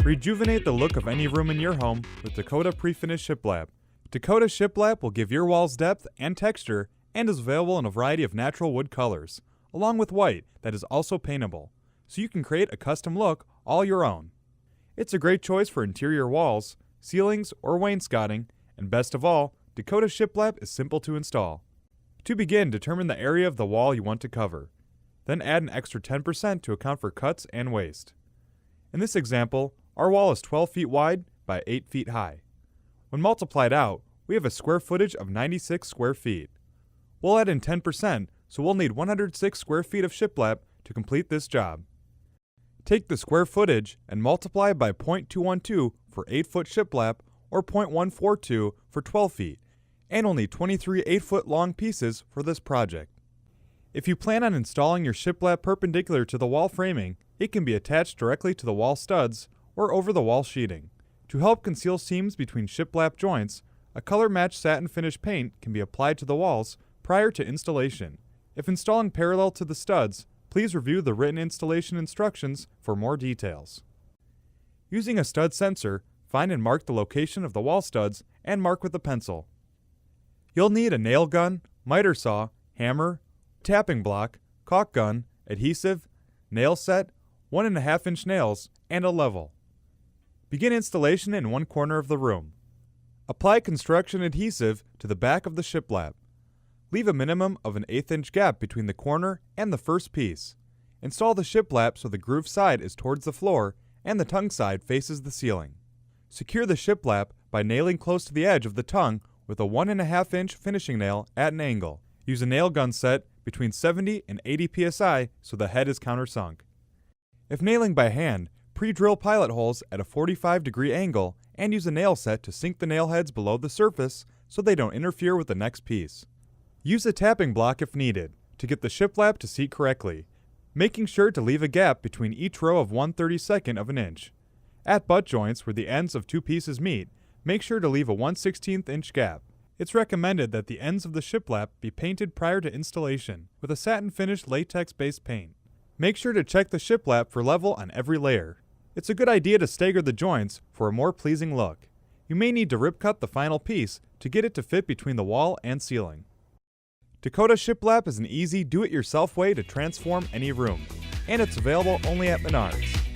Rejuvenate the look of any room in your home with Dakota Pre-Finished Shiplap. Dakota Shiplap will give your walls depth and texture and is available in a variety of natural wood colors, along with white that is also paintable, so you can create a custom look all your own. It's a great choice for interior walls, ceilings, or wainscoting, and best of all, Dakota Shiplap is simple to install. To begin, determine the area of the wall you want to cover. Then add an extra 10% to account for cuts and waste. In this example, our wall is 12 feet wide by 8 feet high. When multiplied out, we have a square footage of 96 square feet. We'll add in 10%, so we'll need 106 square feet of shiplap to complete this job. Take the square footage and multiply by 0.212 for 8-foot shiplap or 0.142 for 12 feet, and only 23 8-foot long pieces for this project. If you plan on installing your shiplap perpendicular to the wall framing, it can be attached directly to the wall studs or over the wall sheeting. To help conceal seams between shiplap joints, a color-matched satin finish paint can be applied to the walls prior to installation. If installing parallel to the studs, please review the written installation instructions for more details. Using a stud sensor, find and mark the location of the wall studs and mark with a pencil. You'll need a nail gun, miter saw, hammer, tapping block, caulk gun, adhesive, nail set, 1.5-inch nails, and a level. Begin installation in one corner of the room. Apply construction adhesive to the back of the shiplap. Leave a minimum of an 1/8-inch gap between the corner and the first piece. Install the shiplap so the groove side is towards the floor and the tongue side faces the ceiling. Secure the shiplap by nailing close to the edge of the tongue with a 1.5-inch finishing nail at an angle. Use a nail gun set between 70 and 80 psi so the head is countersunk. If nailing by hand, pre-drill pilot holes at a 45-degree angle and use a nail set to sink the nail heads below the surface so they don't interfere with the next piece. Use a tapping block if needed to get the shiplap to seat correctly, making sure to leave a gap between each row of 1/32 of an inch. At butt joints where the ends of two pieces meet, make sure to leave a 1/16 inch gap. It's recommended that the ends of the shiplap be painted prior to installation with a satin finished latex-based paint. Make sure to check the shiplap for level on every layer. It's a good idea to stagger the joints for a more pleasing look. You may need to rip cut the final piece to get it to fit between the wall and ceiling. Dakota Shiplap is an easy do-it-yourself way to transform any room, and it's available only at Menards.